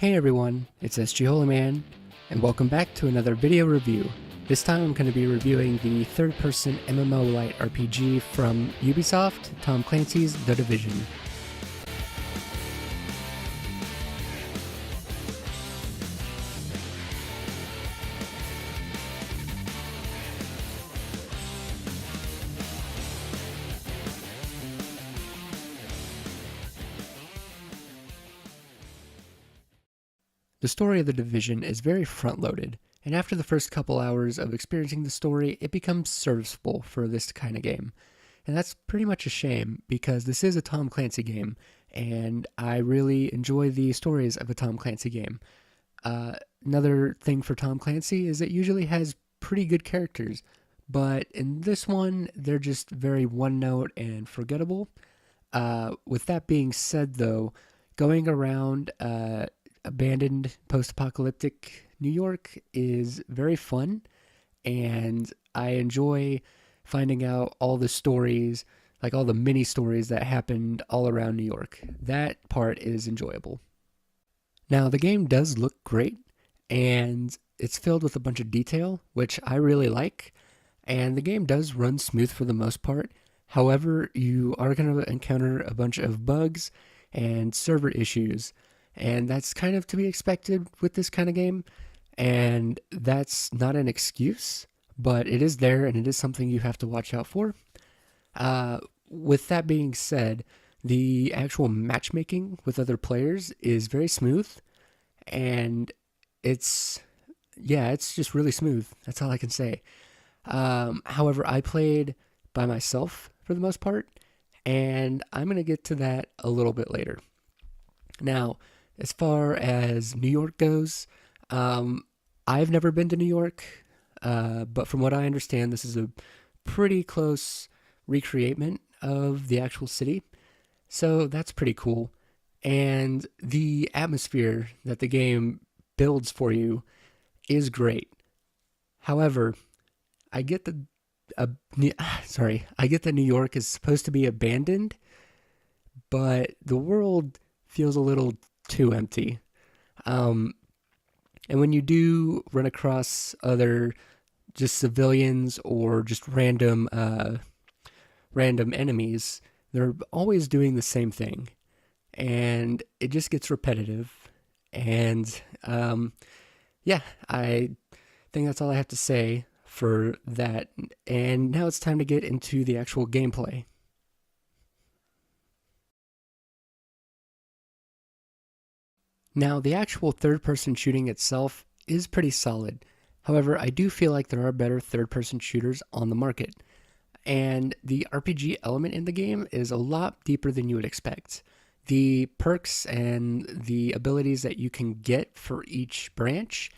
Hey everyone, it's SG Holyman, and welcome back to another video review. This time I'm going to be reviewing the third-person MMO lite RPG from Ubisoft, Tom Clancy's The Division. The story of The Division is very front-loaded, and after the first couple hours of experiencing the story, it becomes serviceable for this kind of game. And that's pretty much a shame, because this is a Tom Clancy game, and I really enjoy the stories of a Tom Clancy game. Another thing for Tom Clancy is it usually has pretty good characters, but in this one, they're just very one-note and forgettable. With that being said, though, going around abandoned post-apocalyptic New York is very fun, and I enjoy finding out all the stories, like all the mini stories that happened all around New York. That part is enjoyable. Now, the game does look great, and it's filled with a bunch of detail, which I really like, and the game does run smooth for the most part. However, you are going to encounter a bunch of bugs and server issues, and that's kind of to be expected with this kind of game, and that's not an excuse, but it is there, and it is something you have to watch out for. With that being said, the actual matchmaking with other players is very smooth, and it's just really smooth. That's all I can say. However, I played by myself for the most part, and I'm going to get to that a little bit later. Now, as far as New York goes, I've never been to New York, but from what I understand, this is a pretty close recreation of the actual city, so that's pretty cool. And the atmosphere that the game builds for you is great. However, I get that New York is supposed to be abandoned, but the world feels a little too empty. And when you do run across other just civilians or just random enemies, they're always doing the same thing, and it just gets repetitive. And I think that's all I have to say for that. And now it's time to get into the actual gameplay. Now, the actual third-person shooting itself is pretty solid. However, I do feel like there are better third-person shooters on the market. And the RPG element in the game is a lot deeper than you would expect. The perks and the abilities that you can get for each branch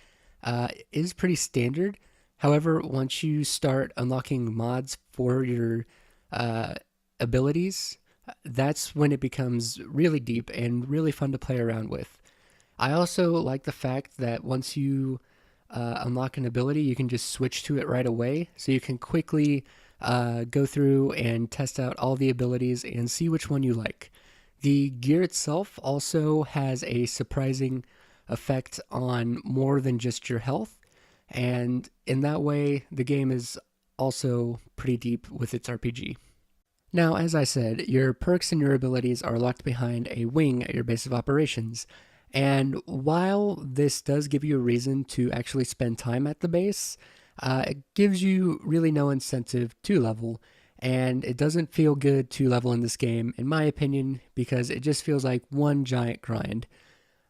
is pretty standard. However, once you start unlocking mods for your abilities, that's when it becomes really deep and really fun to play around with. I also like the fact that once you unlock an ability, you can just switch to it right away, so you can quickly go through and test out all the abilities and see which one you like. The gear itself also has a surprising effect on more than just your health, and in that way, the game is also pretty deep with its RPG. Now, as I said, your perks and your abilities are locked behind a wing at your base of operations. And while this does give you a reason to actually spend time at the base, it gives you really no incentive to level, and it doesn't feel good to level in this game, in my opinion, because it just feels like one giant grind.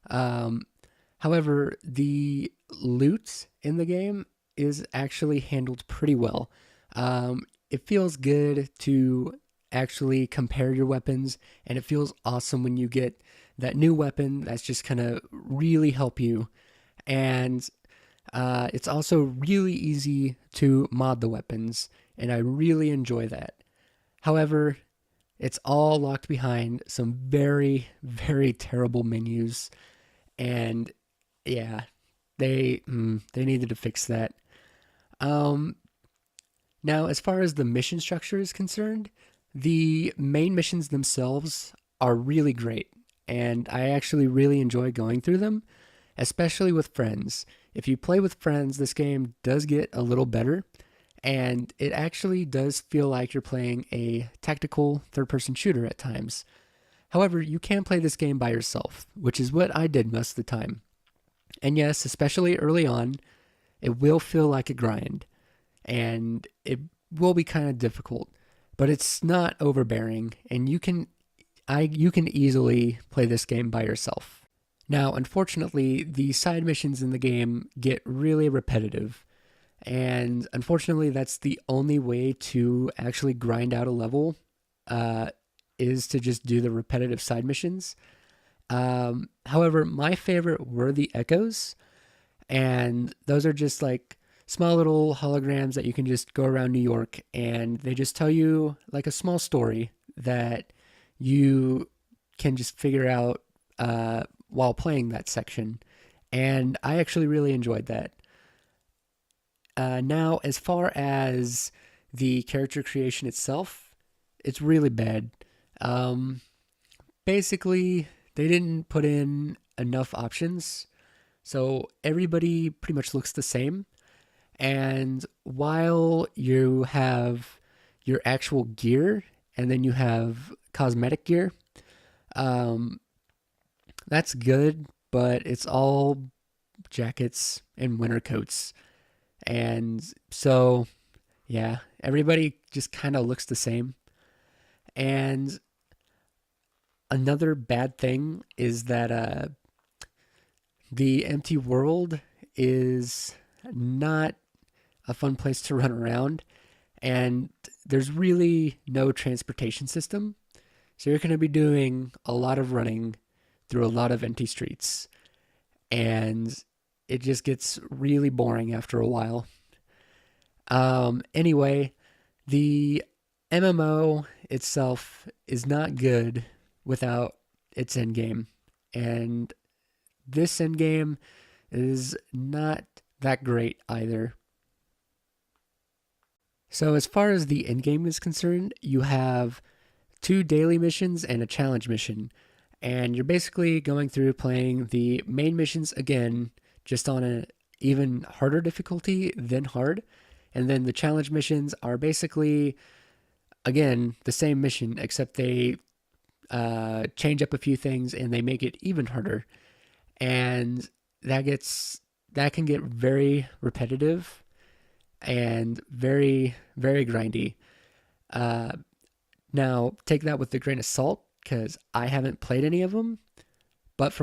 However, the loot in the game is actually handled pretty well. It feels good to actually compare your weapons, and it feels awesome when you get that new weapon that's just gonna really help you. And it's also really easy to mod the weapons, and I really enjoy that. However, it's all locked behind some very, very terrible menus, and yeah, they needed to fix that. Now, as far as the mission structure is concerned, the main missions themselves are really great, and I actually really enjoy going through them, especially with friends. If you play with friends, this game does get a little better, and it actually does feel like you're playing a tactical third person shooter at times. However, you can play this game by yourself, which is what I did most of the time. And yes, especially early on, it will feel like a grind, and it will be kind of difficult, but it's not overbearing, and you can easily play this game by yourself. Now, unfortunately, the side missions in the game get really repetitive, and unfortunately, that's the only way to actually grind out a level, uh, is to just do the repetitive side missions. However, my favorite were the echoes, and those are just like small little holograms that you can just go around New York, and they just tell you like a small story that you can just figure out while playing that section. And I actually really enjoyed that. Now, as far as the character creation itself, it's really bad. Um, Basically, they didn't put in enough options, so everybody pretty much looks the same. And while you have your actual gear and then you have cosmetic gear, um, that's good, but it's all jackets and winter coats. And so, yeah, everybody just kind of looks the same. And another bad thing is that the empty world is not a fun place to run around, and there's really no transportation system. So you're going to be doing a lot of running through a lot of empty streets, and it just gets really boring after a while. Anyway, the MMO itself is not good without its endgame, and this endgame is not that great either. So, as far as the endgame is concerned, you have two daily missions and a challenge mission. And you're basically going through playing the main missions again, just on an even harder difficulty than hard. And then the challenge missions are basically, again, the same mission, except they change up a few things and they make it even harder. And that can get very repetitive and very, very grindy. Uh, Now, take that with a grain of salt because I haven't played any of them, but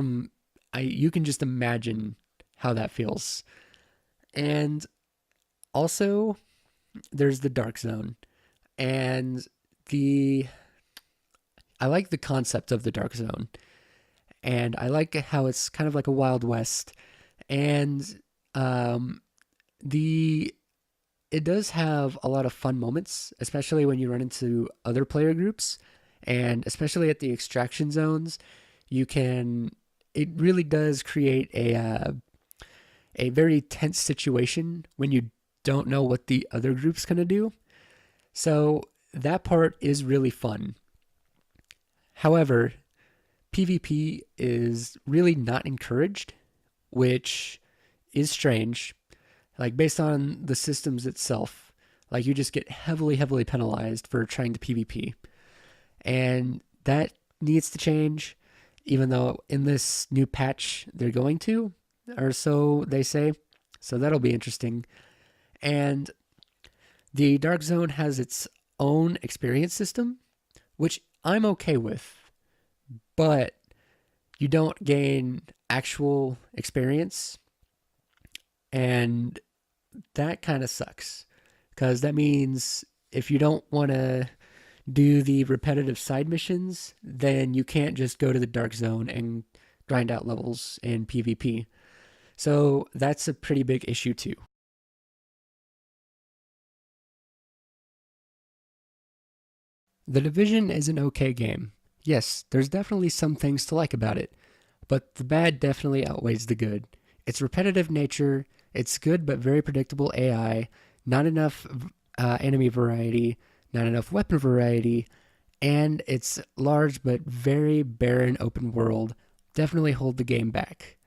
you can just imagine how that feels. And also, there's the dark zone, and the I like the concept of the dark zone, and I like how it's kind of like a Wild West, and um, the it does have a lot of fun moments, especially when you run into other player groups, and especially at the extraction zones. You can. It really does create a very tense situation when you don't know what the other group's gonna do. So that part is really fun. However, PvP is really not encouraged, which is strange. Like based on the systems itself, like you just get heavily, heavily penalized for trying to PvP. And that needs to change, even though in this new patch they're going to, or so they say. So that'll be interesting. And the Dark Zone has its own experience system, which I'm okay with, but you don't gain actual experience. And that kind of sucks because that means if you don't want to do the repetitive side missions, then you can't just go to the Dark Zone and grind out levels in PvP. So that's a pretty big issue too. The Division is an okay game. Yes, there's definitely some things to like about it, but the bad definitely outweighs the good. Its repetitive nature, its good but very predictable AI, not enough enemy variety, not enough weapon variety, and its large but very barren open world definitely hold the game back.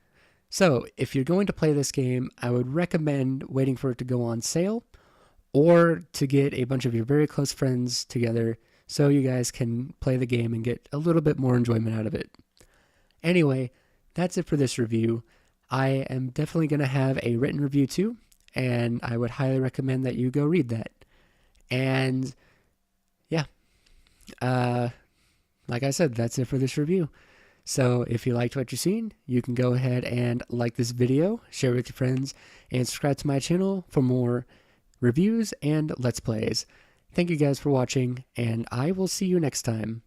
So, if you're going to play this game, I would recommend waiting for it to go on sale or to get a bunch of your very close friends together so you guys can play the game and get a little bit more enjoyment out of it. Anyway, that's it for this review. I am definitely going to have a written review too, and I would highly recommend that you go read that. And yeah, like I said, that's it for this review. So if you liked what you've seen, you can go ahead and like this video, share it with your friends, and subscribe to my channel for more reviews and Let's Plays. Thank you guys for watching, and I will see you next time.